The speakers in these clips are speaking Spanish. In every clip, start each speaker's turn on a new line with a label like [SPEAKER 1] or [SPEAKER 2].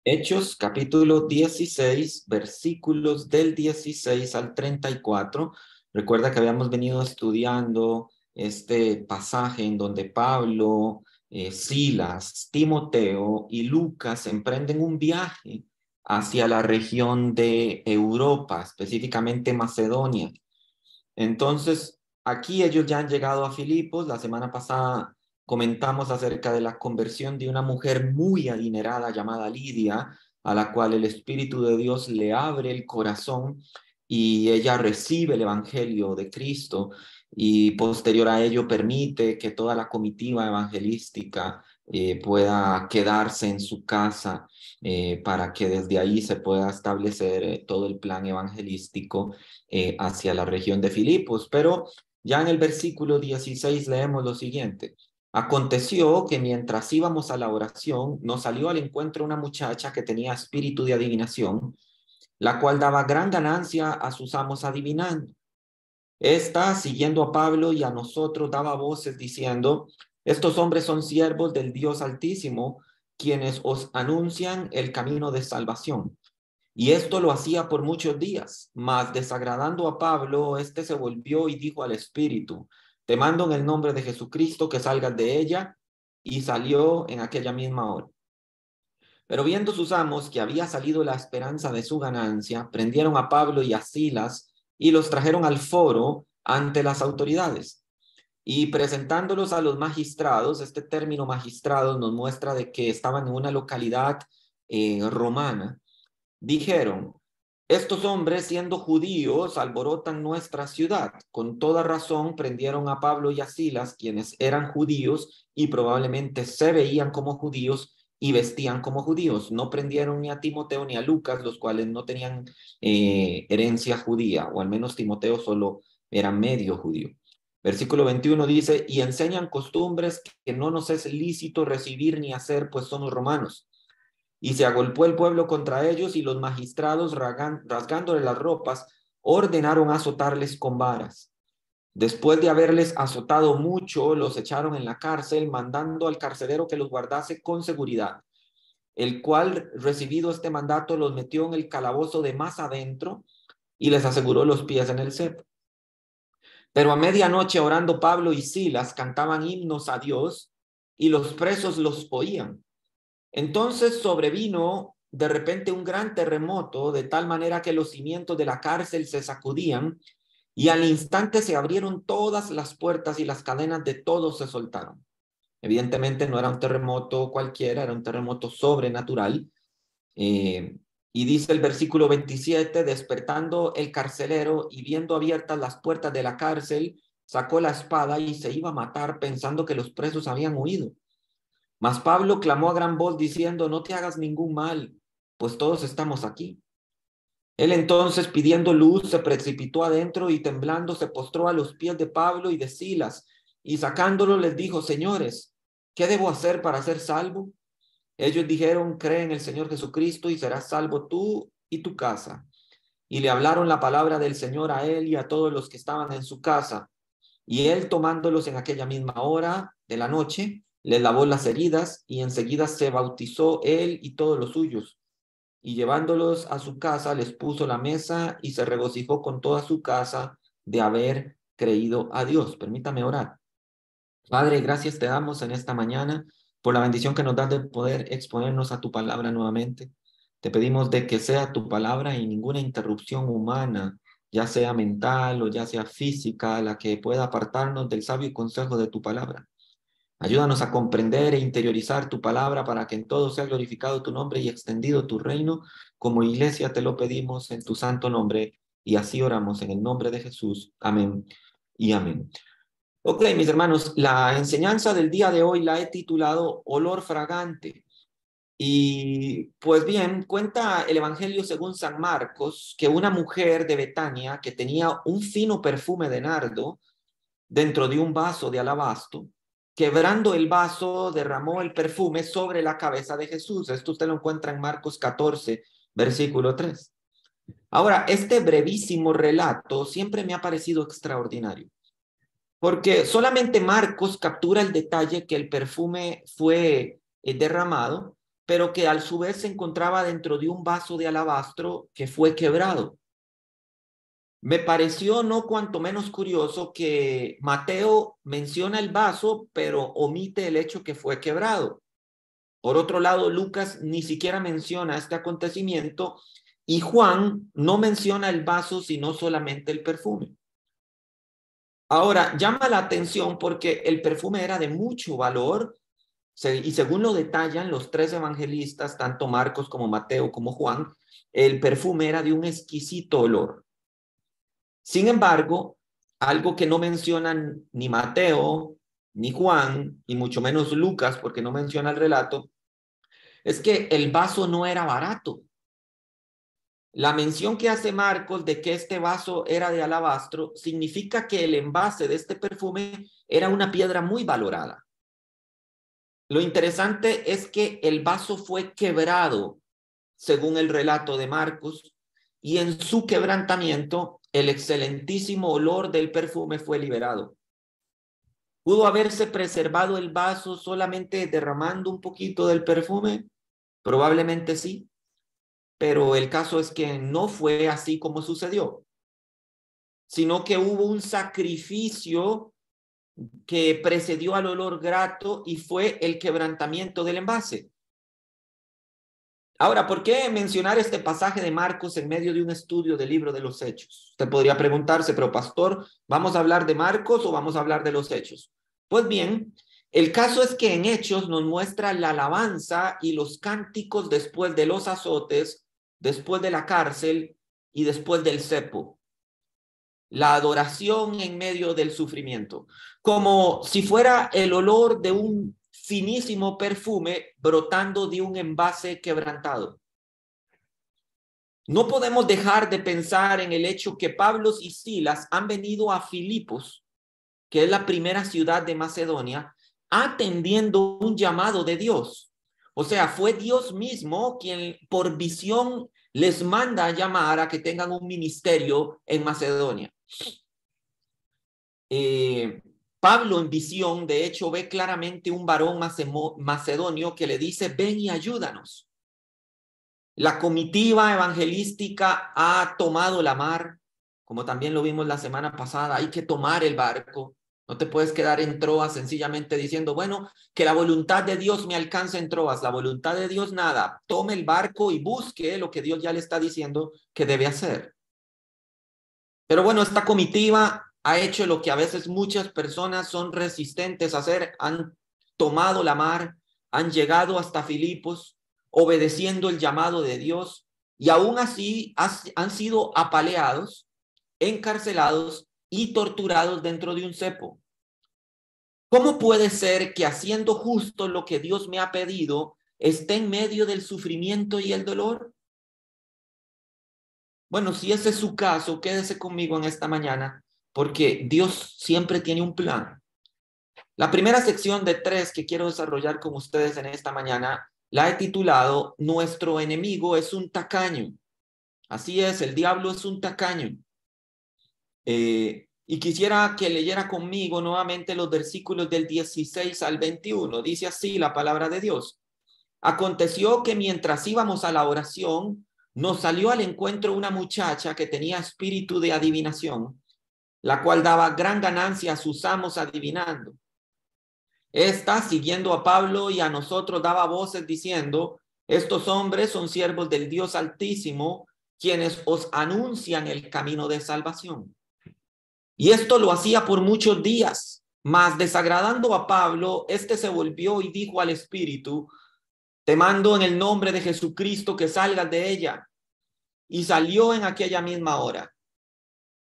[SPEAKER 1] Hechos capítulo 16, versículos del 16 al 34. Recuerda que habíamos venido estudiando este pasaje en donde Pablo, Silas, Timoteo y Lucas emprenden un viaje hacia la región de Europa, específicamente Macedonia. Entonces, aquí ellos ya han llegado a Filipos. La semana pasada comentamos acerca de la conversión de una mujer muy adinerada llamada Lidia, a la cual el Espíritu de Dios le abre el corazón y ella recibe el Evangelio de Cristo y posterior a ello permite que toda la comitiva evangelística pueda quedarse en su casa para que desde ahí se pueda establecer todo el plan evangelístico hacia la región de Filipos. Pero ya en el versículo 16 leemos lo siguiente. Aconteció que mientras íbamos a la oración, nos salió al encuentro una muchacha que tenía espíritu de adivinación, la cual daba gran ganancia a sus amos adivinando. Esta, siguiendo a Pablo y a nosotros, daba voces diciendo, estos hombres son siervos del Dios Altísimo, quienes os anuncian el camino de salvación. Y esto lo hacía por muchos días, mas desagradando a Pablo, éste se volvió y dijo al espíritu, te mando en el nombre de Jesucristo que salgas de ella, y salió en aquella misma hora. Pero viendo sus amos que había salido la esperanza de su ganancia, prendieron a Pablo y a Silas y los trajeron al foro ante las autoridades. Y presentándolos a los magistrados, este término magistrados nos muestra de que estaban en una localidad romana. Dijeron, estos hombres, siendo judíos, alborotan nuestra ciudad. Con toda razón prendieron a Pablo y a Silas, quienes eran judíos y probablemente se veían como judíos y vestían como judíos. No prendieron ni a Timoteo ni a Lucas, los cuales no tenían herencia judía, o al menos Timoteo solo era medio judío. Versículo 21 dice, y enseñan costumbres que no nos es lícito recibir ni hacer, pues somos romanos. Y se agolpó el pueblo contra ellos y los magistrados, rasgándole las ropas, ordenaron azotarles con varas. Después de haberles azotado mucho, los echaron en la cárcel, mandando al carcelero que los guardase con seguridad, el cual, recibido este mandato, los metió en el calabozo de más adentro y les aseguró los pies en el cepo. Pero a medianoche, orando Pablo y Silas, cantaban himnos a Dios y los presos los oían. Entonces sobrevino de repente un gran terremoto, de tal manera que los cimientos de la cárcel se sacudían y al instante se abrieron todas las puertas y las cadenas de todos se soltaron. Evidentemente no era un terremoto cualquiera, era un terremoto sobrenatural. Eh, y dice el versículo 27, despertando el carcelero y viendo abiertas las puertas de la cárcel, sacó la espada y se iba a matar pensando que los presos habían huido. Mas Pablo clamó a gran voz diciendo, no te hagas ningún mal, pues todos estamos aquí. Él entonces, pidiendo luz, se precipitó adentro y temblando se postró a los pies de Pablo y de Silas, y sacándolo les dijo, señores, ¿qué debo hacer para ser salvo? Ellos dijeron, cree en el Señor Jesucristo y serás salvo tú y tu casa. Y le hablaron la palabra del Señor a él y a todos los que estaban en su casa. Y él, tomándolos en aquella misma hora de la noche, les lavó las heridas y enseguida se bautizó él y todos los suyos. Y llevándolos a su casa, les puso la mesa y se regocijó con toda su casa de haber creído a Dios. Permítame orar. Padre, gracias te damos en esta mañana por la bendición que nos das de poder exponernos a tu palabra nuevamente. Te pedimos de que sea tu palabra y ninguna interrupción humana, ya sea mental o ya sea física, la que pueda apartarnos del sabio consejo de tu palabra. Ayúdanos a comprender e interiorizar tu palabra para que en todo sea glorificado tu nombre y extendido tu reino. Como iglesia te lo pedimos en tu santo nombre y así oramos en el nombre de Jesús. Amén y amén. Ok, mis hermanos, la enseñanza del día de hoy la he titulado Olor fragante. Y pues bien, cuenta el Evangelio según San Marcos que una mujer de Betania que tenía un fino perfume de nardo dentro de un vaso de alabastro, quebrando el vaso, derramó el perfume sobre la cabeza de Jesús. Esto usted lo encuentra en Marcos 14, versículo 3. Ahora, este brevísimo relato siempre me ha parecido extraordinario, porque solamente Marcos captura el detalle que el perfume fue derramado, pero que a su vez se encontraba dentro de un vaso de alabastro que fue quebrado. Me pareció no cuanto menos curioso que Mateo menciona el vaso, pero omite el hecho que fue quebrado. Por otro lado, Lucas ni siquiera menciona este acontecimiento y Juan no menciona el vaso, sino solamente el perfume. Ahora, llama la atención porque el perfume era de mucho valor y según lo detallan los tres evangelistas, tanto Marcos como Mateo como Juan, el perfume era de un exquisito olor. Sin embargo, algo que no mencionan ni Mateo, ni Juan, y mucho menos Lucas, porque no menciona el relato, es que el vaso no era barato. La mención que hace Marcos de que este vaso era de alabastro significa que el envase de este perfume era una piedra muy valorada. Lo interesante es que el vaso fue quebrado, según el relato de Marcos, y en su quebrantamiento el excelentísimo olor del perfume fue liberado. ¿Pudo haberse preservado el vaso solamente derramando un poquito del perfume? Probablemente sí, pero el caso es que no fue así como sucedió, sino que hubo un sacrificio que precedió al olor grato y fue el quebrantamiento del envase. Ahora, ¿por qué mencionar este pasaje de Marcos en medio de un estudio del libro de los Hechos? Usted podría preguntarse, pero pastor, ¿vamos a hablar de Marcos o vamos a hablar de los Hechos? Pues bien, el caso es que en Hechos nos muestra la alabanza y los cánticos después de los azotes, después de la cárcel y después del cepo. La adoración en medio del sufrimiento, como si fuera el olor de un finísimo perfume brotando de un envase quebrantado. No podemos dejar de pensar en el hecho que Pablo y Silas han venido a Filipos, que es la primera ciudad de Macedonia, atendiendo un llamado de Dios. O sea, fue Dios mismo quien por visión les manda a llamar a que tengan un ministerio en Macedonia. Pablo en visión, de hecho, ve claramente un varón macedonio que le dice, ven y ayúdanos. La comitiva evangelística ha tomado la mar, como también lo vimos la semana pasada, hay que tomar el barco. No te puedes quedar en Troas sencillamente diciendo, bueno, que la voluntad de Dios me alcance en Troas. La voluntad de Dios nada. Tome el barco y busque lo que Dios ya le está diciendo que debe hacer. Pero bueno, esta comitiva ha hecho lo que a veces muchas personas son resistentes a hacer. Han tomado la mar, han llegado hasta Filipos, obedeciendo el llamado de Dios, y aún así han sido apaleados, encarcelados y torturados dentro de un cepo. ¿Cómo puede ser que haciendo justo lo que Dios me ha pedido, esté en medio del sufrimiento y el dolor? Bueno, si ese es su caso, quédese conmigo en esta mañana, porque Dios siempre tiene un plan. La primera sección de 3 que quiero desarrollar con ustedes en esta mañana, la he titulado Nuestro enemigo es un tacaño. Así es, el diablo es un tacaño. Y quisiera que leyera conmigo nuevamente los versículos del 16 al 21. Dice así la palabra de Dios. Aconteció que mientras íbamos a la oración, nos salió al encuentro una muchacha que tenía espíritu de adivinación, la cual daba gran ganancia a sus amos adivinando. Esta, siguiendo a Pablo y a nosotros, daba voces diciendo, estos hombres son siervos del Dios Altísimo, quienes os anuncian el camino de salvación. Y esto lo hacía por muchos días, mas desagradando a Pablo, este se volvió y dijo al espíritu, te mando en el nombre de Jesucristo que salgas de ella. Y salió en aquella misma hora.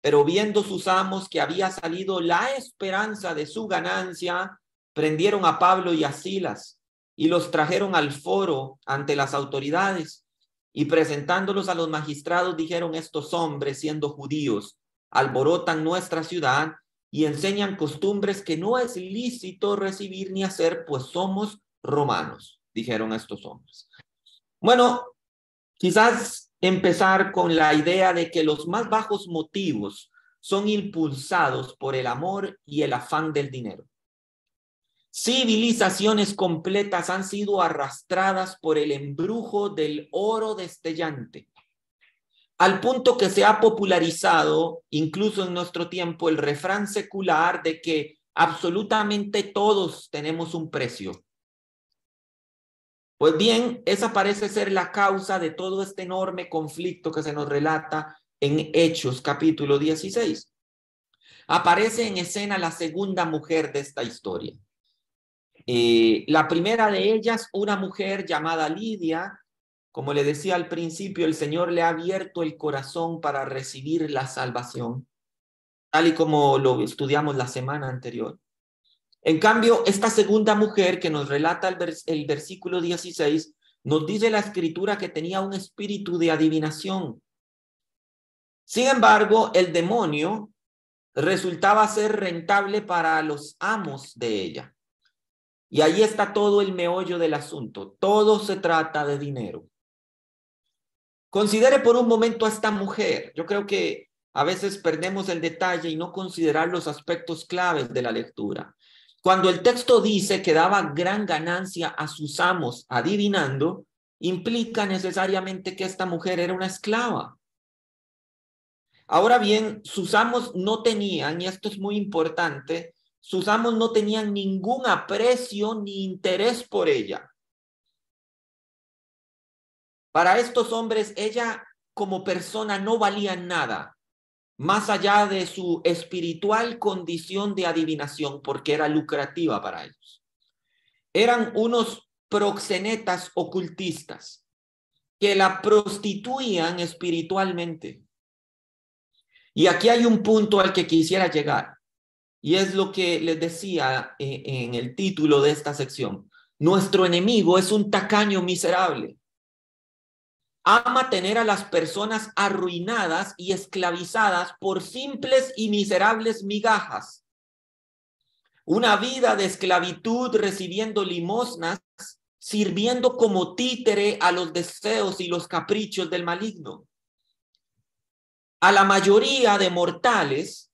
[SPEAKER 1] Pero viendo sus amos que había salido la esperanza de su ganancia, prendieron a Pablo y a Silas y los trajeron al foro ante las autoridades. Y presentándolos a los magistrados, dijeron, estos hombres, siendo judíos, alborotan nuestra ciudad y enseñan costumbres que no es lícito recibir ni hacer, pues somos romanos, dijeron estos hombres. Bueno, quizás empezar con la idea de que los más bajos motivos son impulsados por el amor y el afán del dinero. Civilizaciones completas han sido arrastradas por el embrujo del oro destellante, al punto que se ha popularizado, incluso en nuestro tiempo, el refrán secular de que absolutamente todos tenemos un precio. Pues bien, esa parece ser la causa de todo este enorme conflicto que se nos relata en Hechos capítulo 16. Aparece en escena la segunda mujer de esta historia. La primera de ellas, una mujer llamada Lidia. Como le decía al principio, el Señor le ha abierto el corazón para recibir la salvación, tal y como lo estudiamos la semana anterior. En cambio, esta segunda mujer que nos relata el versículo 16, nos dice la Escritura que tenía un espíritu de adivinación. Sin embargo, el demonio resultaba ser rentable para los amos de ella. Y ahí está todo el meollo del asunto. Todo se trata de dinero. Considere por un momento a esta mujer. Yo creo que a veces perdemos el detalle y no considerar los aspectos claves de la lectura. Cuando el texto dice que daba gran ganancia a sus amos adivinando, implica necesariamente que esta mujer era una esclava. Ahora bien, sus amos no tenían, y esto es muy importante, sus amos no tenían ningún aprecio ni interés por ella. Para estos hombres, ella como persona no valía nada, más allá de su espiritual condición de adivinación, porque era lucrativa para ellos. Eran unos proxenetas ocultistas que la prostituían espiritualmente. Y aquí hay un punto al que quisiera llegar, y es lo que les decía en el título de esta sección. Nuestro enemigo es un tacaño miserable. Ama tener a las personas arruinadas y esclavizadas por simples y miserables migajas. Una vida de esclavitud recibiendo limosnas, sirviendo como títere a los deseos y los caprichos del maligno. A la mayoría de mortales,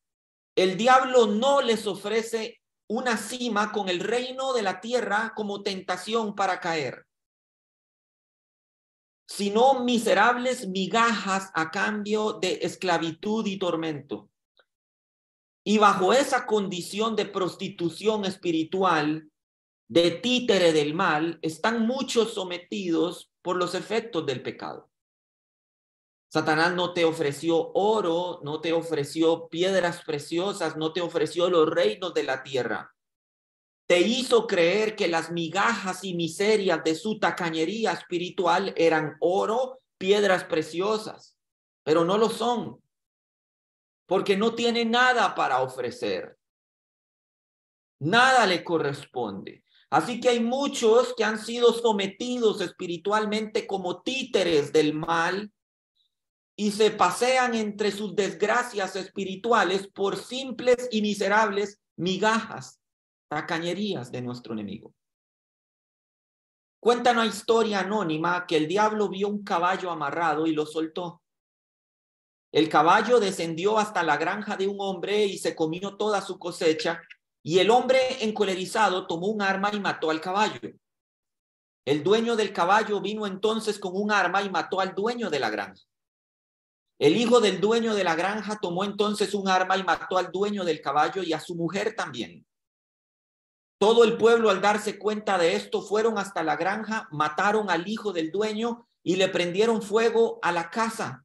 [SPEAKER 1] el diablo no les ofrece una cima con el reino de la tierra como tentación para caer, sino miserables migajas a cambio de esclavitud y tormento. Y bajo esa condición de prostitución espiritual, de títere del mal, están muchos sometidos por los efectos del pecado. Satanás no te ofreció oro, no te ofreció piedras preciosas, no te ofreció los reinos de la tierra. Te hizo creer que las migajas y miserias de su tacañería espiritual eran oro, piedras preciosas, pero no lo son, porque no tiene nada para ofrecer. Nada le corresponde. Así que hay muchos que han sido sometidos espiritualmente como títeres del mal y se pasean entre sus desgracias espirituales por simples y miserables migajas, tacañerías de nuestro enemigo. Cuenta una historia anónima que el diablo vio un caballo amarrado y lo soltó. El caballo descendió hasta la granja de un hombre y se comió toda su cosecha, y el hombre encolerizado tomó un arma y mató al caballo. El dueño del caballo vino entonces con un arma y mató al dueño de la granja. El hijo del dueño de la granja tomó entonces un arma y mató al dueño del caballo y a su mujer también. Todo el pueblo, al darse cuenta de esto, fueron hasta la granja, mataron al hijo del dueño y le prendieron fuego a la casa.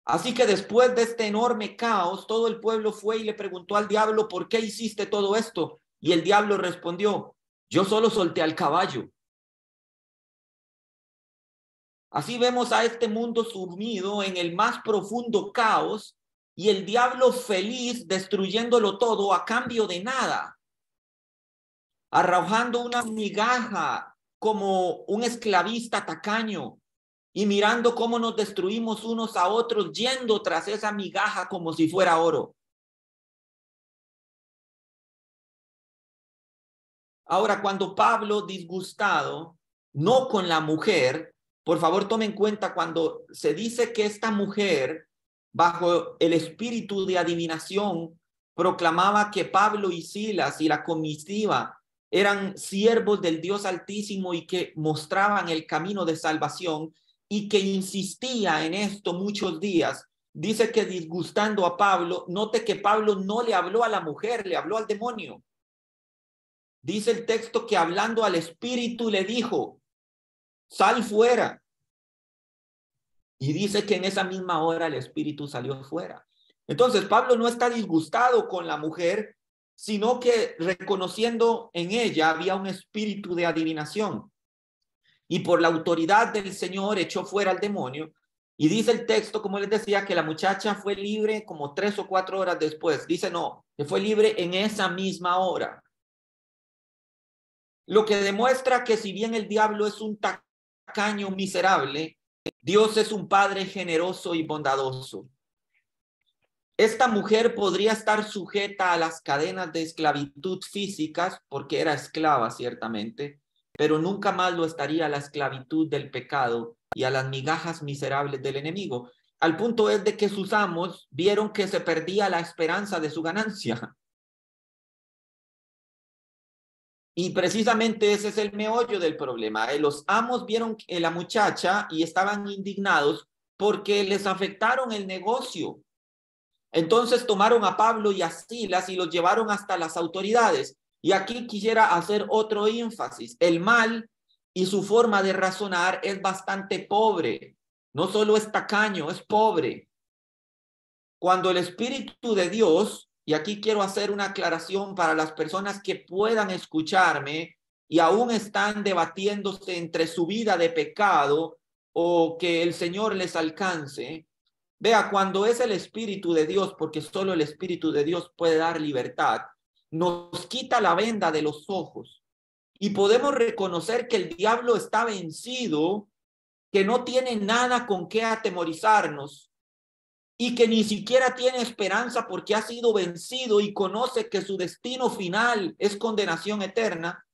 [SPEAKER 1] Así que después de este enorme caos, todo el pueblo fue y le preguntó al diablo: ¿por qué hiciste todo esto? Y el diablo respondió: yo solo solté al caballo. Así vemos a este mundo sumido en el más profundo caos y el diablo feliz destruyéndolo todo a cambio de nada, arrojando una migaja como un esclavista tacaño y mirando cómo nos destruimos unos a otros yendo tras esa migaja como si fuera oro. Ahora, cuando Pablo, disgustado, no con la mujer, por favor tome en cuenta cuando se dice que esta mujer, bajo el espíritu de adivinación, proclamaba que Pablo y Silas y la comitiva eran siervos del Dios Altísimo y que mostraban el camino de salvación, y que insistía en esto muchos días. Dice que disgustando a Pablo, note que Pablo no le habló a la mujer, le habló al demonio. Dice el texto que hablando al espíritu le dijo, sal fuera. Y dice que en esa misma hora el espíritu salió fuera. Entonces Pablo no está disgustado con la mujer, sino que reconociendo en ella había un espíritu de adivinación. Y por la autoridad del Señor echó fuera al demonio. Y dice el texto, como les decía, que la muchacha fue libre como 3 o 4 horas después. Dice no, que fue libre en esa misma hora. Lo que demuestra que si bien el diablo es un tacaño miserable, Dios es un Padre generoso y bondadoso. Esta mujer podría estar sujeta a las cadenas de esclavitud físicas porque era esclava ciertamente, pero nunca más lo estaría a la esclavitud del pecado y a las migajas miserables del enemigo. Al punto es de que sus amos vieron que se perdía la esperanza de su ganancia. Y precisamente ese es el meollo del problema. Los amos vieron a la muchacha y estaban indignados porque les afectaron el negocio. Entonces tomaron a Pablo y a Silas y los llevaron hasta las autoridades. Y aquí quisiera hacer otro énfasis. El mal y su forma de razonar es bastante pobre. No solo es tacaño, es pobre. Cuando el Espíritu de Dios, y aquí quiero hacer una aclaración para las personas que puedan escucharme y aún están debatiéndose entre su vida de pecado o que el Señor les alcance. Vea, cuando es el Espíritu de Dios, porque solo el Espíritu de Dios puede dar libertad, nos quita la venda de los ojos y podemos reconocer que el diablo está vencido, que no tiene nada con qué atemorizarnos y que ni siquiera tiene esperanza porque ha sido vencido y conoce que su destino final es condenación eterna.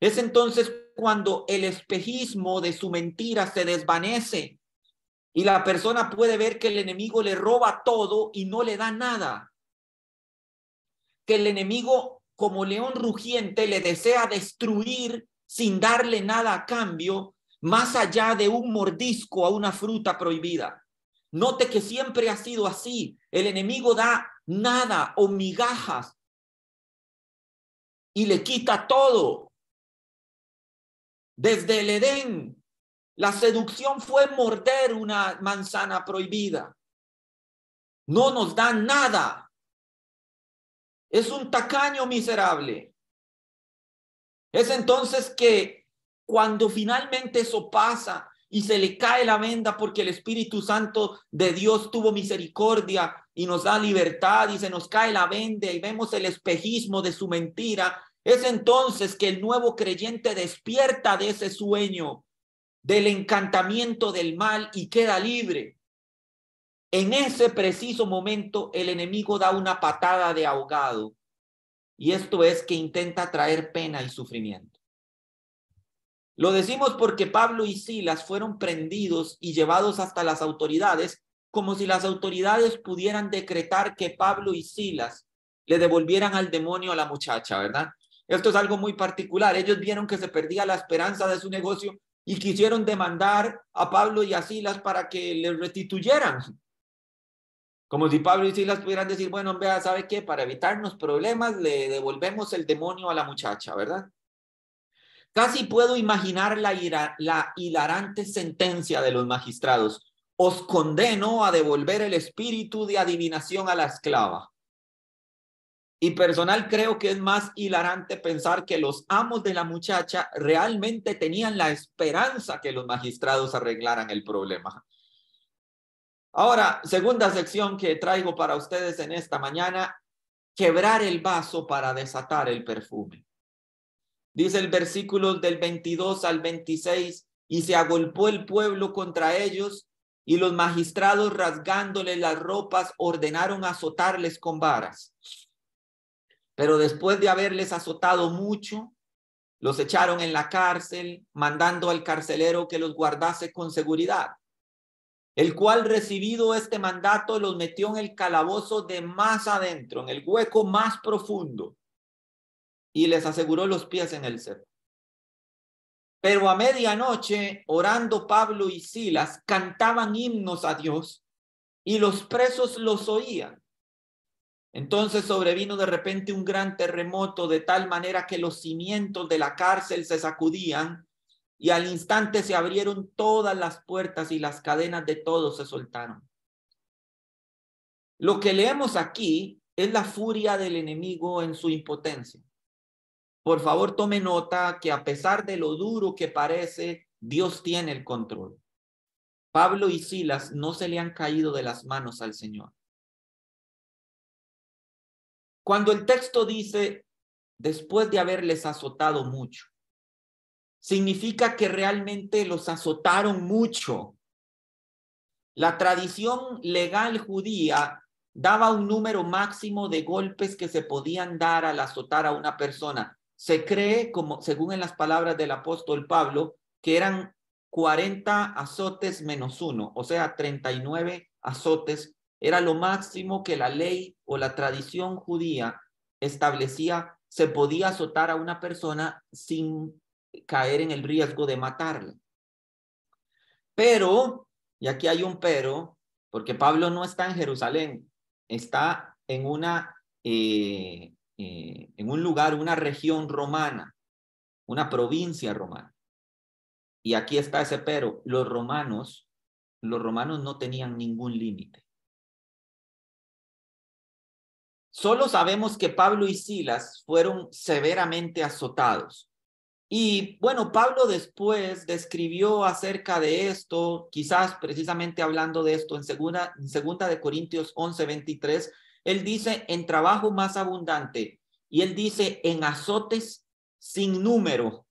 [SPEAKER 1] Es entonces cuando el espejismo de su mentira se desvanece y la persona puede ver que el enemigo le roba todo y no le da nada. Que el enemigo, como león rugiente, le desea destruir sin darle nada a cambio, más allá de un mordisco a una fruta prohibida. Note que siempre ha sido así. El enemigo da nada o migajas y le quita todo. Desde el Edén, la seducción fue morder una manzana prohibida. No nos da nada. Es un tacaño miserable. Es entonces que cuando finalmente eso pasa y se le cae la venda porque el Espíritu Santo de Dios tuvo misericordia y nos da libertad y se nos cae la venda y vemos el espejismo de su mentira, es entonces que el nuevo creyente despierta de ese sueño, del encantamiento del mal y queda libre. En ese preciso momento el enemigo da una patada de ahogado y esto es que intenta traer pena y sufrimiento. Lo decimos porque Pablo y Silas fueron prendidos y llevados hasta las autoridades, como si las autoridades pudieran decretar que Pablo y Silas le devolvieran al demonio a la muchacha, ¿verdad? Esto es algo muy particular. Ellos vieron que se perdía la esperanza de su negocio y quisieron demandar a Pablo y a Silas para que les restituyeran. Como si Pablo y Silas pudieran decir, bueno, vea, ¿sabe qué? Para evitarnos problemas, le devolvemos el demonio a la muchacha, ¿verdad? Casi puedo imaginar la hilarante sentencia de los magistrados. Os condeno a devolver el espíritu de adivinación a la esclava. Y personal creo que es más hilarante pensar que los amos de la muchacha realmente tenían la esperanza que los magistrados arreglaran el problema. Ahora, segunda sección que traigo para ustedes en esta mañana, quebrar el vaso para desatar el perfume. Dice el versículo del 22 al 26, y se agolpó el pueblo contra ellos, y los magistrados rasgándoles las ropas ordenaron azotarles con varas. Pero después de haberles azotado mucho, los echaron en la cárcel, mandando al carcelero que los guardase con seguridad. el cual recibido este mandato los metió en el calabozo de más adentro, en el hueco más profundo, y les aseguró los pies en el cepo. Pero a medianoche, orando Pablo y Silas, cantaban himnos a Dios, y los presos los oían. Entonces sobrevino de repente un gran terremoto, de tal manera que los cimientos de la cárcel se sacudían, y al instante se abrieron todas las puertas y las cadenas de todos se soltaron. Lo que leemos aquí es la furia del enemigo en su impotencia. Por favor, tome nota que a pesar de lo duro que parece, Dios tiene el control. Pablo y Silas no se le han caído de las manos al Señor. Cuando el texto dice, después de haberles azotado mucho, significa que realmente los azotaron mucho. La tradición legal judía daba un número máximo de golpes que se podían dar al azotar a una persona. Se cree, como según en las palabras del apóstol Pablo, que eran 40 azotes menos uno, o sea, 39 azotes. Era lo máximo que la ley o la tradición judía establecía. Se podía azotar a una persona sin caer en el riesgo de matarla. Pero, y aquí hay un pero, porque Pablo no está en Jerusalén, está en en un lugar, una región romana, una provincia romana. Y aquí está ese pero, los romanos no tenían ningún límite. Solo sabemos que Pablo y Silas fueron severamente azotados. Y bueno, Pablo después describió acerca de esto, quizás precisamente hablando de esto en segunda de Corintios 11:23, él dice en trabajo más abundante y él dice en azotes sin número.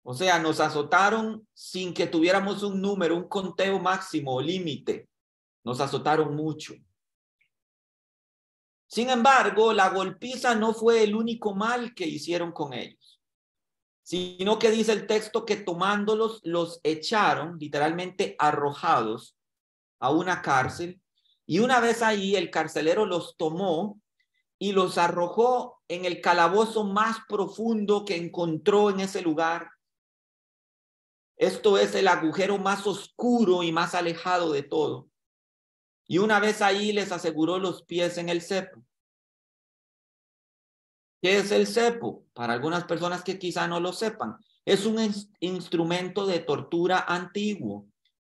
[SPEAKER 1] O sea, nos azotaron sin que tuviéramos un número, un conteo máximo o límite. Nos azotaron mucho. Sin embargo, la golpiza no fue el único mal que hicieron con ellos, sino que dice el texto que tomándolos los echaron, literalmente arrojados, a una cárcel, y una vez ahí el carcelero los tomó y los arrojó en el calabozo más profundo que encontró en ese lugar. Esto es el agujero más oscuro y más alejado de todo. Y una vez ahí les aseguró los pies en el cepo. ¿Qué es el cepo? Para algunas personas que quizá no lo sepan, es un instrumento de tortura antiguo,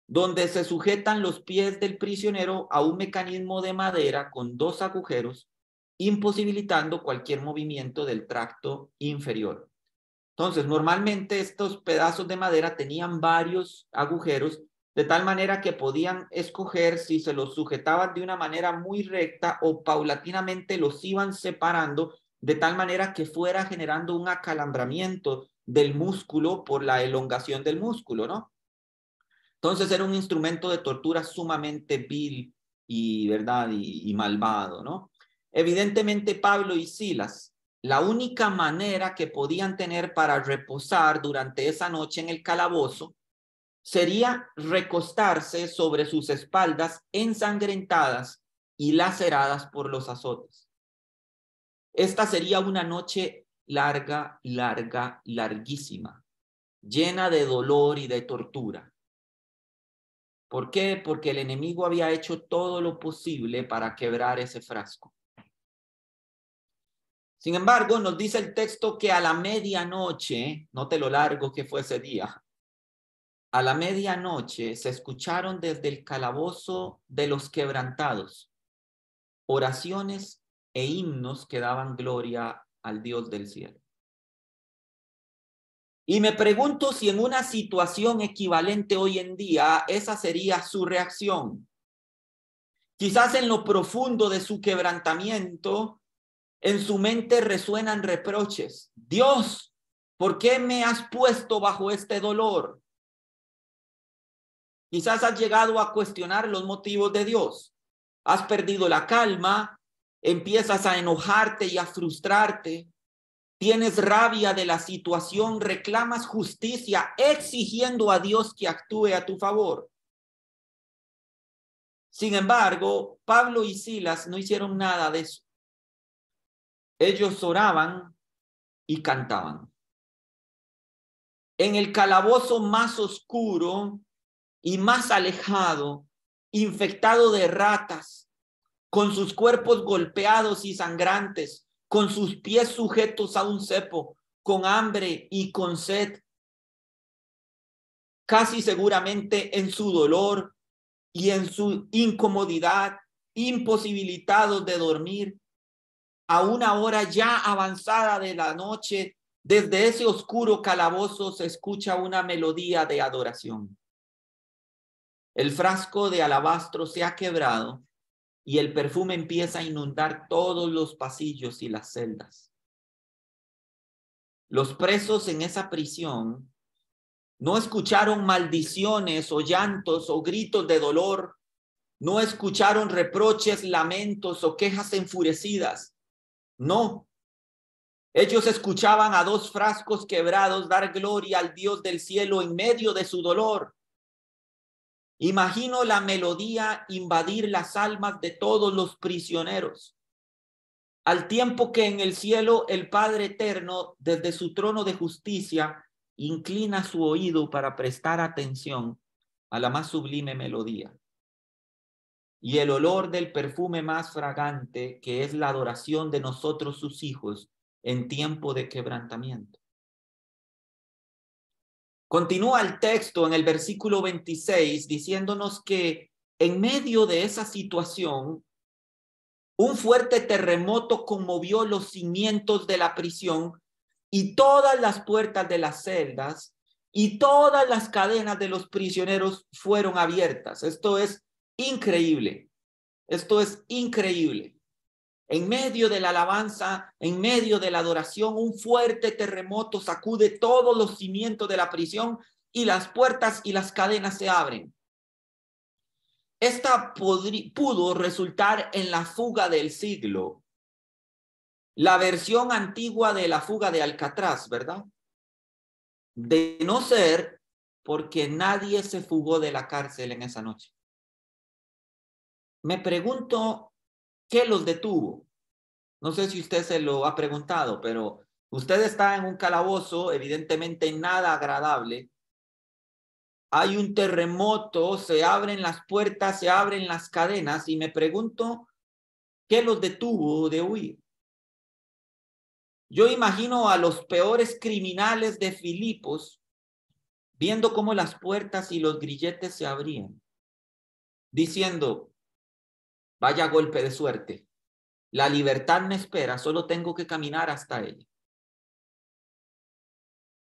[SPEAKER 1] donde se sujetan los pies del prisionero a un mecanismo de madera con dos agujeros, imposibilitando cualquier movimiento del tracto inferior. Entonces, normalmente estos pedazos de madera tenían varios agujeros, de tal manera que podían escoger si se los sujetaban de una manera muy recta o paulatinamente los iban separando de tal manera que fuera generando un acalambramiento del músculo por la elongación del músculo, ¿no? Entonces era un instrumento de tortura sumamente vil y, ¿verdad? Y malvado, ¿no? Evidentemente Pablo y Silas, la única manera que podían tener para reposar durante esa noche en el calabozo sería recostarse sobre sus espaldas ensangrentadas y laceradas por los azotes. Esta sería una noche larga, larguísima, llena de dolor y de tortura. ¿Por qué? Porque el enemigo había hecho todo lo posible para quebrar ese frasco. Sin embargo, nos dice el texto que a la medianoche, note lo largo que fue ese día, a la medianoche se escucharon desde el calabozo de los quebrantados oraciones e himnos que daban gloria al Dios del cielo. Y me pregunto si en una situación equivalente hoy en día, esa sería su reacción. Quizás en lo profundo de su quebrantamiento, en su mente resuenan reproches. Dios, ¿por qué me has puesto bajo este dolor? Quizás has llegado a cuestionar los motivos de Dios. Has perdido la calma, empiezas a enojarte y a frustrarte. Tienes rabia de la situación, reclamas justicia, exigiendo a Dios que actúe a tu favor. Sin embargo, Pablo y Silas no hicieron nada de eso. Ellos oraban y cantaban. En el calabozo más oscuro y más alejado, infectado de ratas, con sus cuerpos golpeados y sangrantes, con sus pies sujetos a un cepo, con hambre y con sed, casi seguramente en su dolor y en su incomodidad, imposibilitados de dormir, a una hora ya avanzada de la noche, desde ese oscuro calabozo se escucha una melodía de adoración. El frasco de alabastro se ha quebrado y el perfume empieza a inundar todos los pasillos y las celdas. Los presos en esa prisión no escucharon maldiciones o llantos o gritos de dolor, no escucharon reproches, lamentos o quejas enfurecidas. No, ellos escuchaban a dos frascos quebrados dar gloria al Dios del cielo en medio de su dolor. Imagino la melodía invadir las almas de todos los prisioneros, al tiempo que en el cielo el Padre Eterno, desde su trono de justicia, inclina su oído para prestar atención a la más sublime melodía. Y el olor del perfume más fragante, que es la adoración de nosotros sus hijos en tiempo de quebrantamiento. Continúa el texto en el versículo 26 diciéndonos que en medio de esa situación, un fuerte terremoto conmovió los cimientos de la prisión y todas las puertas de las celdas y todas las cadenas de los prisioneros fueron abiertas. Esto es increíble. Esto es increíble. En medio de la alabanza, en medio de la adoración, un fuerte terremoto sacude todos los cimientos de la prisión y las puertas y las cadenas se abren. Esta pudo resultar en la fuga del siglo, la versión antigua de la fuga de Alcatraz, ¿verdad? De no ser porque nadie se fugó de la cárcel en esa noche. Me pregunto, ¿qué los detuvo? No sé si usted se lo ha preguntado, pero usted está en un calabozo, evidentemente nada agradable. Hay un terremoto, se abren las puertas, se abren las cadenas y me pregunto, ¿qué los detuvo de huir? Yo imagino a los peores criminales de Filipos viendo cómo las puertas y los grilletes se abrían, diciendo, vaya golpe de suerte. La libertad me espera, solo tengo que caminar hasta ella.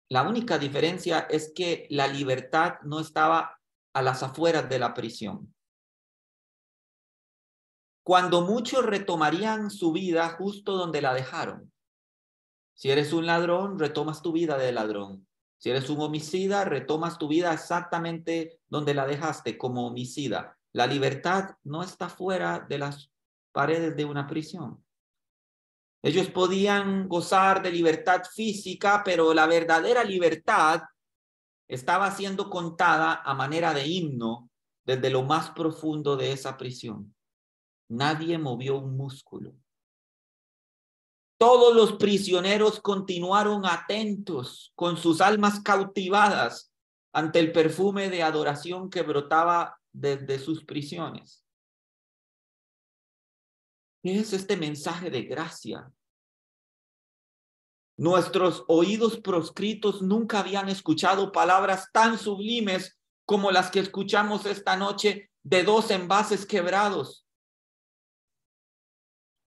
[SPEAKER 1] La única diferencia es que la libertad no estaba a las afueras de la prisión. Cuando muchos retomarían su vida justo donde la dejaron. Si eres un ladrón, retomas tu vida de ladrón. Si eres un homicida, retomas tu vida exactamente donde la dejaste, como homicida. La libertad no está fuera de las paredes de una prisión. Ellos podían gozar de libertad física, pero la verdadera libertad estaba siendo contada a manera de himno desde lo más profundo de esa prisión. Nadie movió un músculo. Todos los prisioneros continuaron atentos, con sus almas cautivadas ante el perfume de adoración que brotaba desde sus prisiones. ¿Qué es este mensaje de gracia? Nuestros oídos proscritos nunca habían escuchado palabras tan sublimes como las que escuchamos esta noche de dos envases quebrados.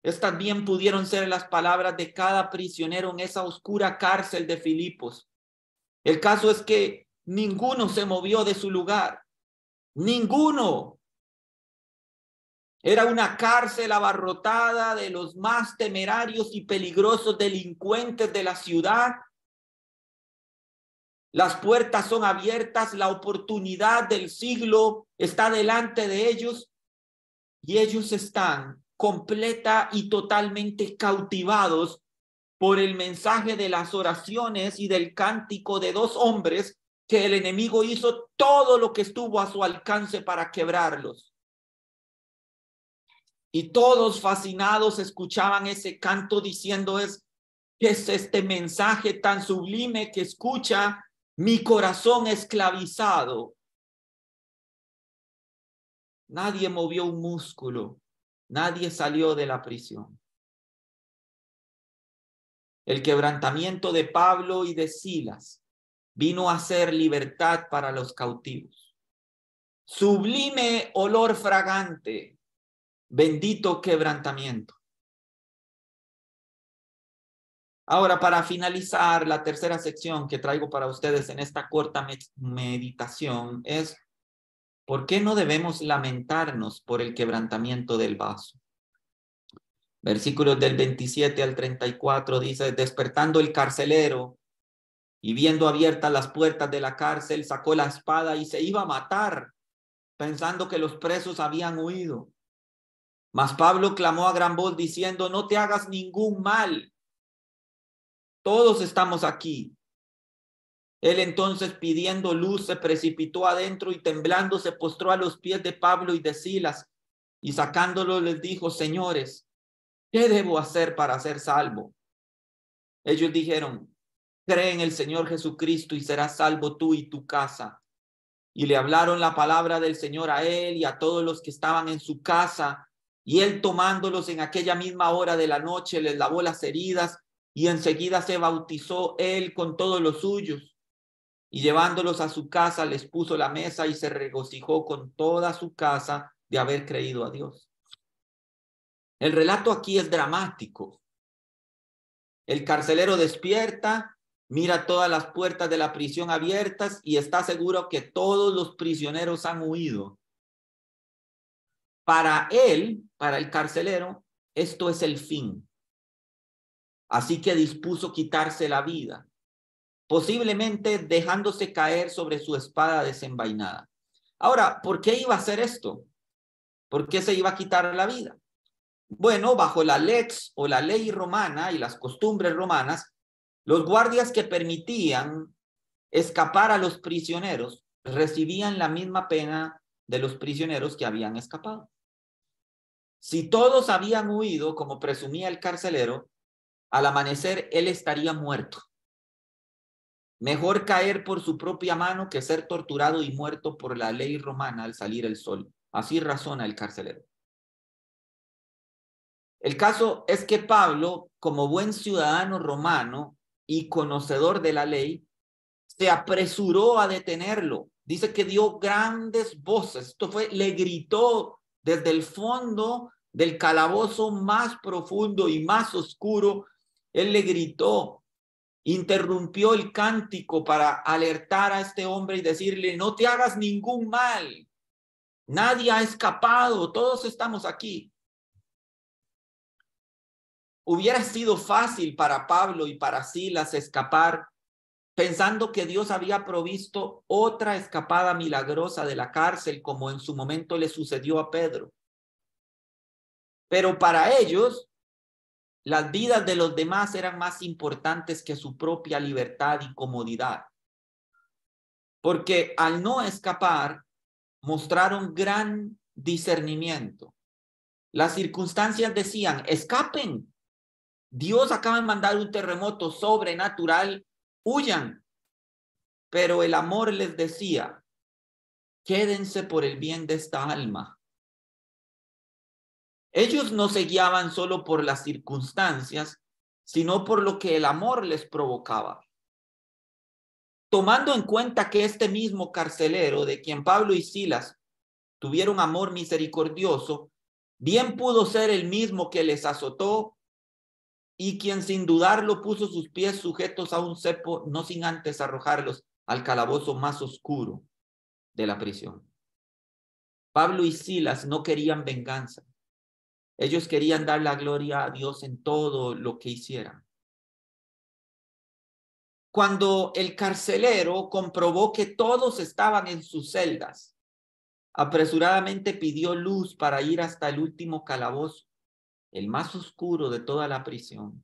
[SPEAKER 1] Estas bien pudieron ser las palabras de cada prisionero en esa oscura cárcel de Filipos. El caso es que ninguno se movió de su lugar. Ninguno. Era una cárcel abarrotada de los más temerarios y peligrosos delincuentes de la ciudad. Las puertas son abiertas, la oportunidad del siglo está delante de ellos y ellos están completa y totalmente cautivados por el mensaje de las oraciones y del cántico de dos hombres que el enemigo hizo todo lo que estuvo a su alcance para quebrarlos. Y todos fascinados escuchaban ese canto diciendo, ¿qué es este mensaje tan sublime que escucha mi corazón esclavizado? Nadie movió un músculo, nadie salió de la prisión. El quebrantamiento de Pablo y de Silas vino a ser libertad para los cautivos. Sublime olor fragante, bendito quebrantamiento. Ahora, para finalizar, la tercera sección que traigo para ustedes en esta corta meditación es: ¿por qué no debemos lamentarnos por el quebrantamiento del vaso? Versículos del 27 al 34 dice: despertando el carcelero y viendo abiertas las puertas de la cárcel, sacó la espada y se iba a matar, pensando que los presos habían huido. Mas Pablo clamó a gran voz diciendo: no te hagas ningún mal. Todos estamos aquí. Él entonces, pidiendo luz, se precipitó adentro y temblando se postró a los pies de Pablo y de Silas, y sacándolos les dijo: señores, ¿qué debo hacer para ser salvo? Ellos dijeron: cree en el Señor Jesucristo y serás salvo tú y tu casa. Y le hablaron la palabra del Señor a él y a todos los que estaban en su casa. Y él, tomándolos en aquella misma hora de la noche, les lavó las heridas y enseguida se bautizó él con todos los suyos. Y llevándolos a su casa, les puso la mesa y se regocijó con toda su casa de haber creído a Dios. El relato aquí es dramático. El carcelero despierta, mira todas las puertas de la prisión abiertas y está seguro que todos los prisioneros han huido. Para él, para el carcelero, esto es el fin. Así que dispuso quitarse la vida, posiblemente dejándose caer sobre su espada desenvainada. Ahora, ¿por qué iba a hacer esto? ¿Por qué se iba a quitar la vida? Bueno, bajo la lex o la ley romana y las costumbres romanas, los guardias que permitían escapar a los prisioneros recibían la misma pena de los prisioneros que habían escapado. Si todos habían huido, como presumía el carcelero, al amanecer él estaría muerto. Mejor caer por su propia mano que ser torturado y muerto por la ley romana al salir el sol. Así razona el carcelero. El caso es que Pablo, como buen ciudadano romano y conocedor de la ley, se apresuró a detenerlo. Dice que dio grandes voces. Le gritó desde el fondo del calabozo más profundo y más oscuro. Él le gritó, interrumpió el cántico para alertar a este hombre y decirle: no te hagas ningún mal. Nadie ha escapado. Todos estamos aquí. Hubiera sido fácil para Pablo y para Silas escapar, pensando que Dios había provisto otra escapada milagrosa de la cárcel, como en su momento le sucedió a Pedro. Pero para ellos, las vidas de los demás eran más importantes que su propia libertad y comodidad. Porque al no escapar, mostraron gran discernimiento. Las circunstancias decían: escapen. Dios acaba de mandar un terremoto sobrenatural, huyan. Pero el amor les decía: quédense por el bien de esta alma. Ellos no se guiaban solo por las circunstancias, sino por lo que el amor les provocaba. Tomando en cuenta que este mismo carcelero, de quien Pablo y Silas tuvieron amor misericordioso, bien pudo ser el mismo que les azotó y quien sin dudarlo puso sus pies sujetos a un cepo, no sin antes arrojarlos al calabozo más oscuro de la prisión. Pablo y Silas no querían venganza. Ellos querían dar la gloria a Dios en todo lo que hicieran. Cuando el carcelero comprobó que todos estaban en sus celdas, apresuradamente pidió luz para ir hasta el último calabozo, el más oscuro de toda la prisión,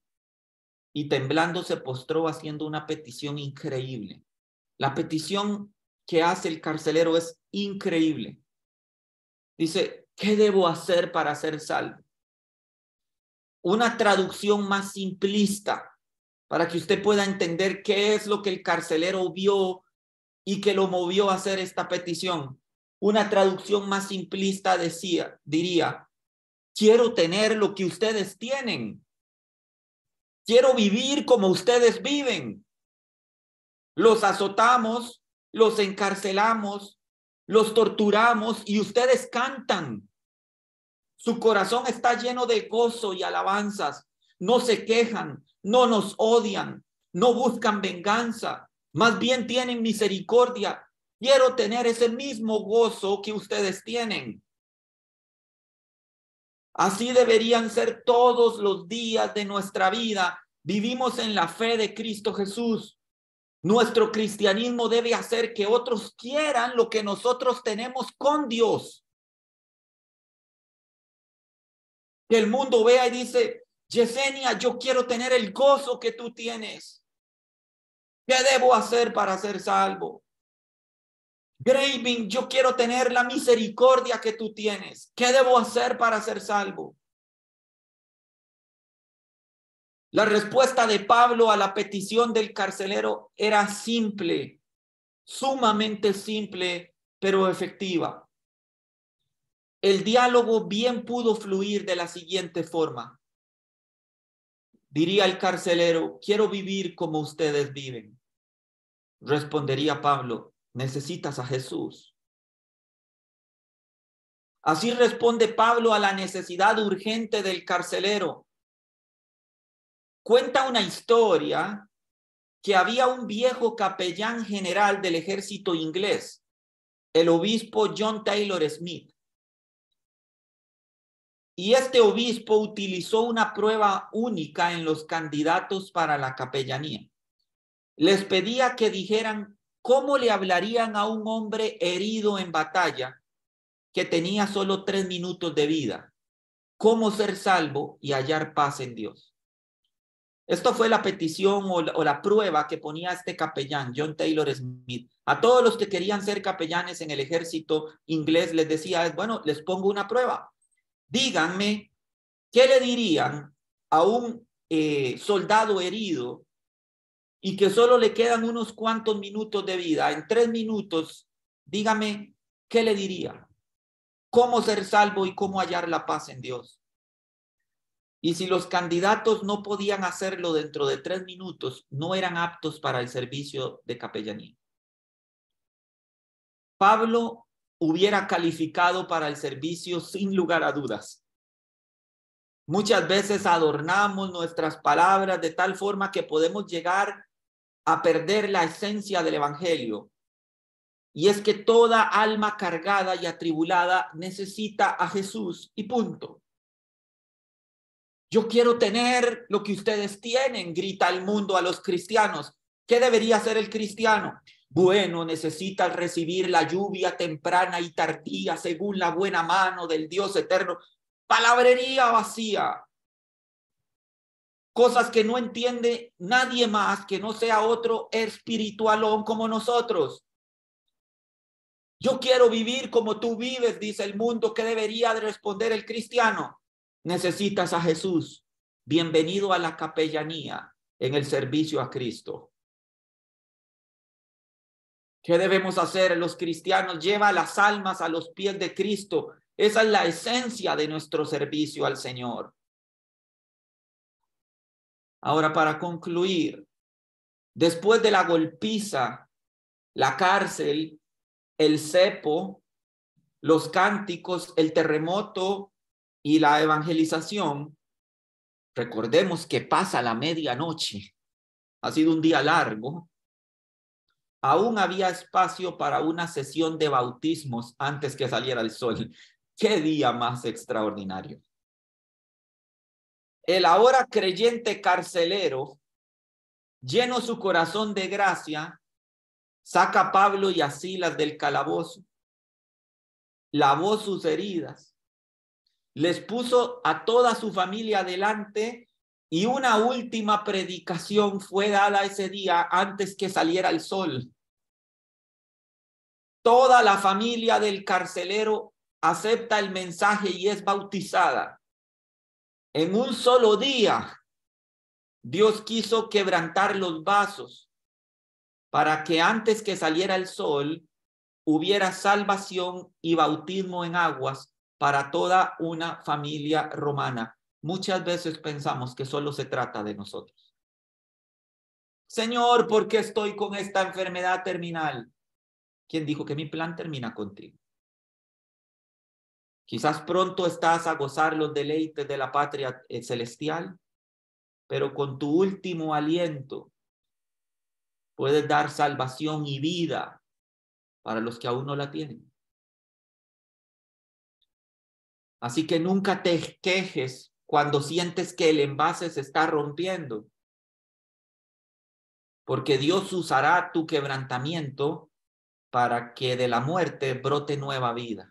[SPEAKER 1] y temblando se postró haciendo una petición increíble. La petición que hace el carcelero es increíble. Dice: ¿Qué debo hacer para ser salvo? Una traducción más simplista para que usted pueda entender qué es lo que el carcelero vio y que lo movió a hacer esta petición. Una traducción más simplista diría, quiero tener lo que ustedes tienen. Quiero vivir como ustedes viven. Los azotamos, los encarcelamos, los torturamos y ustedes cantan. Su corazón está lleno de gozo y alabanzas. No se quejan, no nos odian, no buscan venganza. Más bien tienen misericordia. Quiero tener ese mismo gozo que ustedes tienen. Así deberían ser todos los días de nuestra vida. Vivimos en la fe de Cristo Jesús. Nuestro cristianismo debe hacer que otros quieran lo que nosotros tenemos con Dios. Que el mundo vea y dice, Yesenia, yo quiero tener el gozo que tú tienes. ¿Qué debo hacer para ser salvo? Graving, yo quiero tener la misericordia que tú tienes. ¿Qué debo hacer para ser salvo? La respuesta de Pablo a la petición del carcelero era simple, sumamente simple, pero efectiva. El diálogo bien pudo fluir de la siguiente forma. Diría el carcelero, quiero vivir como ustedes viven. Respondería Pablo, necesitas a Jesús. Así responde Pablo a la necesidad urgente del carcelero. Cuenta una historia que había un viejo capellán general del ejército inglés, el obispo John Taylor Smith. Y este obispo utilizó una prueba única en los candidatos para la capellanía. Les pedía que dijeran cómo le hablarían a un hombre herido en batalla que tenía solo 3 minutos de vida. Cómo ser salvo y hallar paz en Dios. Esto fue la petición o la prueba que ponía este capellán, John Taylor Smith. A todos los que querían ser capellanes en el ejército inglés les decía, bueno, les pongo una prueba. Díganme, ¿qué le dirían a un soldado herido y que solo le quedan unos cuantos minutos de vida? En 3 minutos, dígame, ¿qué le diría? ¿Cómo ser salvo y cómo hallar la paz en Dios? Y si los candidatos no podían hacerlo dentro de 3 minutos, no eran aptos para el servicio de capellanía. Pablo hubiera calificado para el servicio sin lugar a dudas. Muchas veces adornamos nuestras palabras de tal forma que podemos llegar a perder la esencia del evangelio. Y es que toda alma cargada y atribulada necesita a Jesús y punto. Yo quiero tener lo que ustedes tienen, grita el mundo a los cristianos. ¿Qué debería hacer el cristiano? Bueno, necesita recibir la lluvia temprana y tardía según la buena mano del Dios eterno. Palabrería vacía. Cosas que no entiende nadie más que no sea otro espiritualón como nosotros. Yo quiero vivir como tú vives, dice el mundo. ¿Qué debería de responder el cristiano? Necesitas a Jesús. Bienvenido a la capellanía en el servicio a Cristo. ¿Qué debemos hacer los cristianos? Lleva las almas a los pies de Cristo. Esa es la esencia de nuestro servicio al Señor. Ahora, para concluir, después de la golpiza, la cárcel, el cepo, los cánticos, el terremoto y la evangelización, recordemos que pasa la medianoche. Ha sido un día largo. Aún había espacio para una sesión de bautismos antes que saliera el sol. ¡Qué día más extraordinario! El ahora creyente carcelero, lleno su corazón de gracia, saca a Pablo y a Silas del calabozo, lavó sus heridas, les puso a toda su familia delante y una última predicación fue dada ese día antes que saliera el sol. Toda la familia del carcelero acepta el mensaje y es bautizada. En un solo día, Dios quiso quebrantar los vasos para que antes que saliera el sol hubiera salvación y bautismo en aguas para toda una familia romana. Muchas veces pensamos que solo se trata de nosotros. Señor, ¿por qué estoy con esta enfermedad terminal? ¿Quién dijo que mi plan termina contigo? Quizás pronto estás a gozar los deleites de la patria celestial, pero con tu último aliento puedes dar salvación y vida para los que aún no la tienen. Así que nunca te quejes cuando sientes que el envase se está rompiendo, porque Dios usará tu quebrantamiento para que de la muerte brote nueva vida.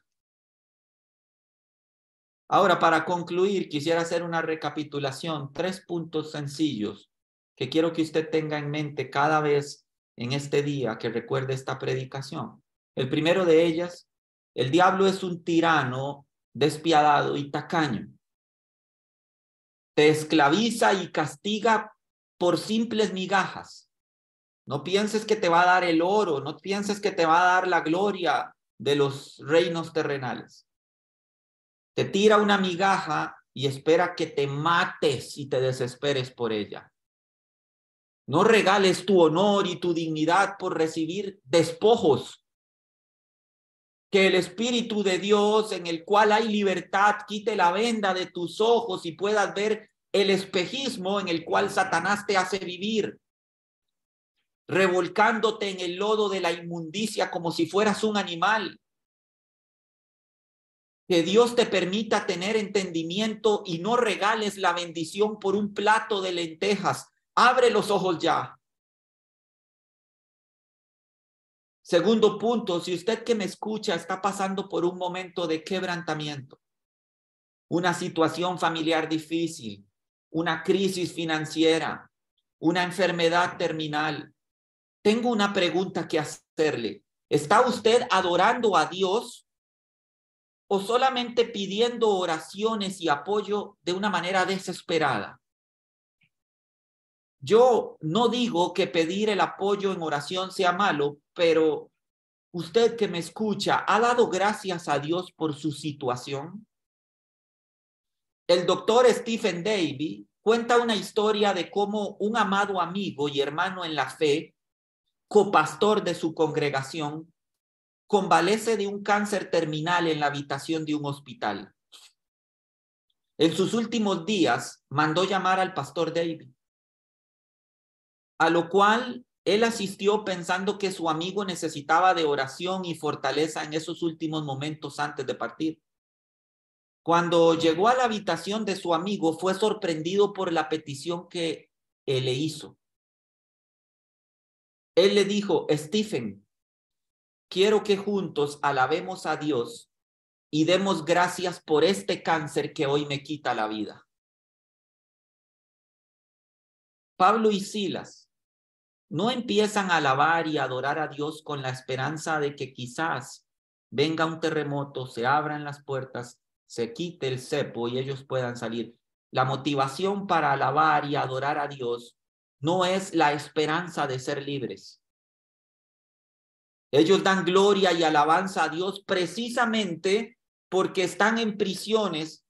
[SPEAKER 1] Ahora, para concluir, quisiera hacer una recapitulación, 3 puntos sencillos que quiero que usted tenga en mente cada vez en este día que recuerde esta predicación. El primero de ellas, el diablo es un tirano despiadado y tacaño. Te esclaviza y castiga por simples migajas. No pienses que te va a dar el oro, no pienses que te va a dar la gloria de los reinos terrenales. Te tira una migaja y espera que te mates y te desesperes por ella. No regales tu honor y tu dignidad por recibir despojos. Que el Espíritu de Dios, en el cual hay libertad, quite la venda de tus ojos y puedas ver el espejismo en el cual Satanás te hace vivir, revolcándote en el lodo de la inmundicia como si fueras un animal. Que Dios te permita tener entendimiento y no regales la bendición por un plato de lentejas. Abre los ojos ya. Segundo punto, si usted que me escucha está pasando por un momento de quebrantamiento, una situación familiar difícil, una crisis financiera, una enfermedad terminal, tengo una pregunta que hacerle. ¿Está usted adorando a Dios o solamente pidiendo oraciones y apoyo de una manera desesperada? Yo no digo que pedir el apoyo en oración sea malo, pero usted que me escucha, ¿ha dado gracias a Dios por su situación? El doctor Stephen Davey cuenta una historia de cómo un amado amigo y hermano en la fe, copastor de su congregación, convalece de un cáncer terminal en la habitación de un hospital. En sus últimos días mandó llamar al pastor Davey, a lo cual él asistió pensando que su amigo necesitaba de oración y fortaleza en esos últimos momentos antes de partir. Cuando llegó a la habitación de su amigo, fue sorprendido por la petición que él le hizo. Él le dijo: Stephen, quiero que juntos alabemos a Dios y demos gracias por este cáncer que hoy me quita la vida. Pablo y Silas no empiezan a alabar y adorar a Dios con la esperanza de que quizás venga un terremoto, se abran las puertas, se quite el cepo y ellos puedan salir. La motivación para alabar y adorar a Dios no es la esperanza de ser libres. Ellos dan gloria y alabanza a Dios precisamente porque están en prisiones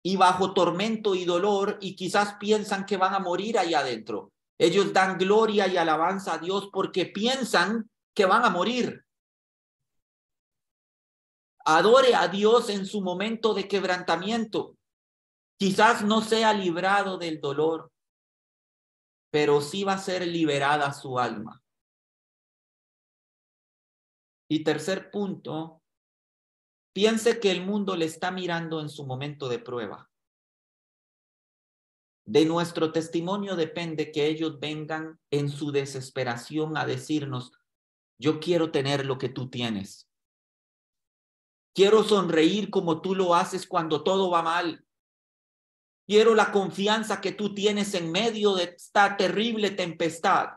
[SPEAKER 1] y bajo tormento y dolor y quizás piensan que van a morir ahí adentro. Ellos dan gloria y alabanza a Dios porque piensan que van a morir. Adore a Dios en su momento de quebrantamiento. Quizás no sea librado del dolor, pero sí va a ser liberada su alma. Y tercer punto, piense que el mundo le está mirando en su momento de prueba. De nuestro testimonio depende que ellos vengan en su desesperación a decirnos: yo quiero tener lo que tú tienes. Quiero sonreír como tú lo haces cuando todo va mal. Quiero la confianza que tú tienes en medio de esta terrible tempestad.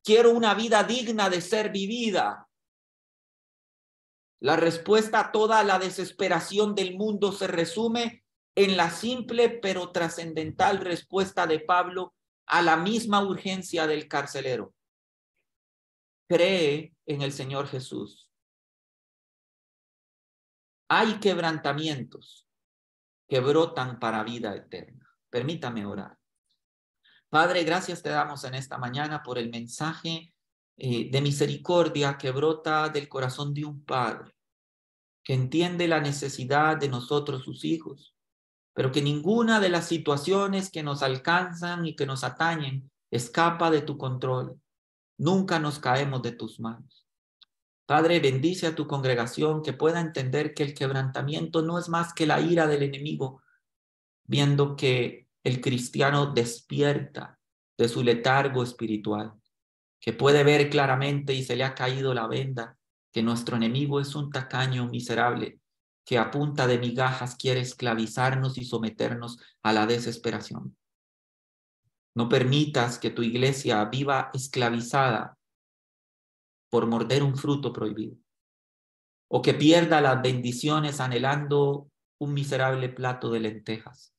[SPEAKER 1] Quiero una vida digna de ser vivida. La respuesta a toda la desesperación del mundo se resume en la simple pero trascendental respuesta de Pablo a la misma urgencia del carcelero. Cree en el Señor Jesús. Hay quebrantamientos que brotan para vida eterna. Permítame orar. Padre, gracias te damos en esta mañana por el mensaje de misericordia que brota del corazón de un padre que entiende la necesidad de nosotros, sus hijos, pero que ninguna de las situaciones que nos alcanzan y que nos atañen escapa de tu control. Nunca nos caemos de tus manos. Padre, bendice a tu congregación que pueda entender que el quebrantamiento no es más que la ira del enemigo, viendo que el cristiano despierta de su letargo espiritual, que puede ver claramente y se le ha caído la venda, que nuestro enemigo es un tacaño miserable, que a punta de migajas quiere esclavizarnos y someternos a la desesperación. No permitas que tu iglesia viva esclavizada por morder un fruto prohibido, o que pierda las bendiciones anhelando un miserable plato de lentejas.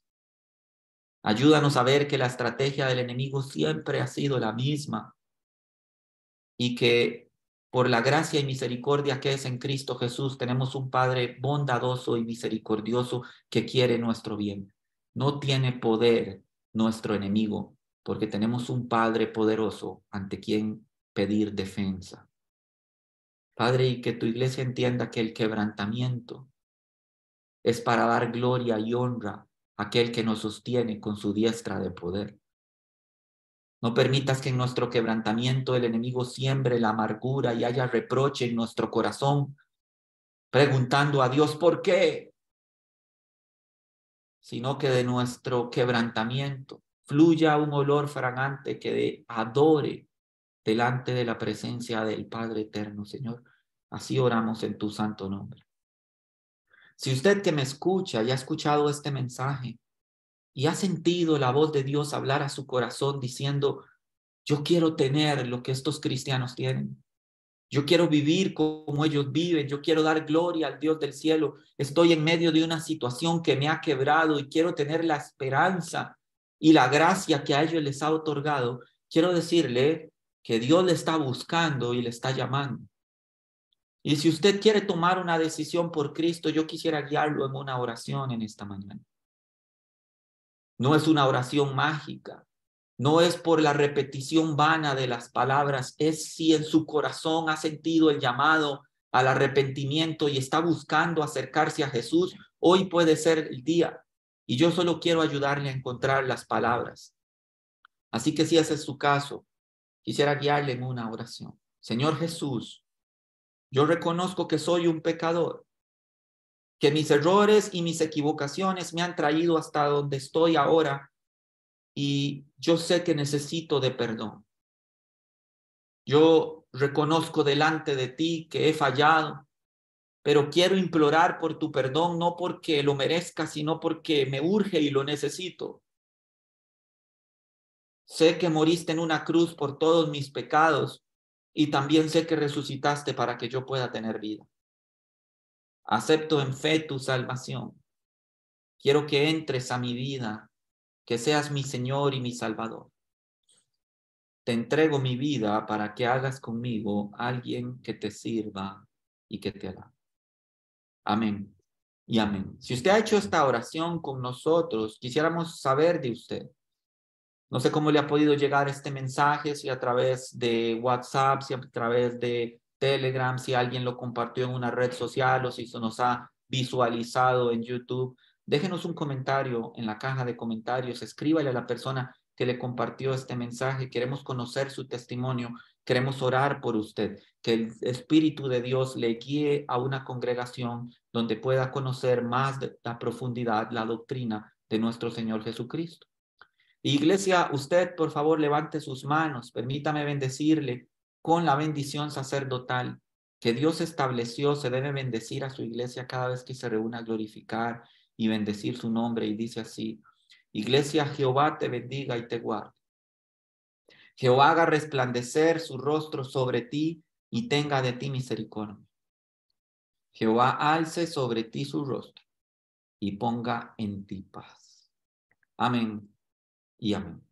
[SPEAKER 1] Ayúdanos a ver que la estrategia del enemigo siempre ha sido la misma y que por la gracia y misericordia que es en Cristo Jesús tenemos un Padre bondadoso y misericordioso que quiere nuestro bien. No tiene poder nuestro enemigo porque tenemos un Padre poderoso ante quien pedir defensa. Padre, y que tu iglesia entienda que el quebrantamiento es para dar gloria y honra a aquel que nos sostiene con su diestra de poder. No permitas que en nuestro quebrantamiento el enemigo siembre la amargura y haya reproche en nuestro corazón, preguntando a Dios por qué, sino que de nuestro quebrantamiento fluya un olor fragante que adore delante de la presencia del Padre eterno, Señor. Así oramos en tu santo nombre. Si usted que me escucha y ha escuchado este mensaje y ha sentido la voz de Dios hablar a su corazón diciendo, yo quiero tener lo que estos cristianos tienen. Yo quiero vivir como ellos viven. Yo quiero dar gloria al Dios del cielo. Estoy en medio de una situación que me ha quebrado y quiero tener la esperanza y la gracia que a ellos les ha otorgado. Quiero decirle que Dios le está buscando y le está llamando. Y si usted quiere tomar una decisión por Cristo, yo quisiera guiarlo en una oración en esta mañana. No es una oración mágica. No es por la repetición vana de las palabras, es si en su corazón ha sentido el llamado al arrepentimiento y está buscando acercarse a Jesús. Hoy puede ser el día y yo solo quiero ayudarle a encontrar las palabras. Así que si ese es su caso, quisiera guiarle en una oración. Señor Jesús, yo reconozco que soy un pecador, que mis errores y mis equivocaciones me han traído hasta donde estoy ahora y yo sé que necesito de perdón. Yo reconozco delante de ti que he fallado, pero quiero implorar por tu perdón, no porque lo merezca, sino porque me urge y lo necesito. Sé que moriste en una cruz por todos mis pecados y también sé que resucitaste para que yo pueda tener vida. Acepto en fe tu salvación. Quiero que entres a mi vida, que seas mi Señor y mi Salvador. Te entrego mi vida para que hagas conmigo alguien que te sirva y que te alabe. Amén y amén. Si usted ha hecho esta oración con nosotros, quisiéramos saber de usted. No sé cómo le ha podido llegar este mensaje, si a través de WhatsApp, si a través de Telegram, si alguien lo compartió en una red social o si se nos ha visualizado en YouTube. Déjenos un comentario en la caja de comentarios, escríbale a la persona que le compartió este mensaje. Queremos conocer su testimonio, queremos orar por usted, que el Espíritu de Dios le guíe a una congregación donde pueda conocer más de la profundidad, la doctrina de nuestro Señor Jesucristo. Iglesia, usted por favor levante sus manos, permítame bendecirle con la bendición sacerdotal que Dios estableció. Se debe bendecir a su iglesia cada vez que se reúna a glorificar y bendecir su nombre, y dice así: Iglesia, Jehová te bendiga y te guarde. Jehová haga resplandecer su rostro sobre ti y tenga de ti misericordia. Jehová alce sobre ti su rostro y ponga en ti paz. Amén y amén.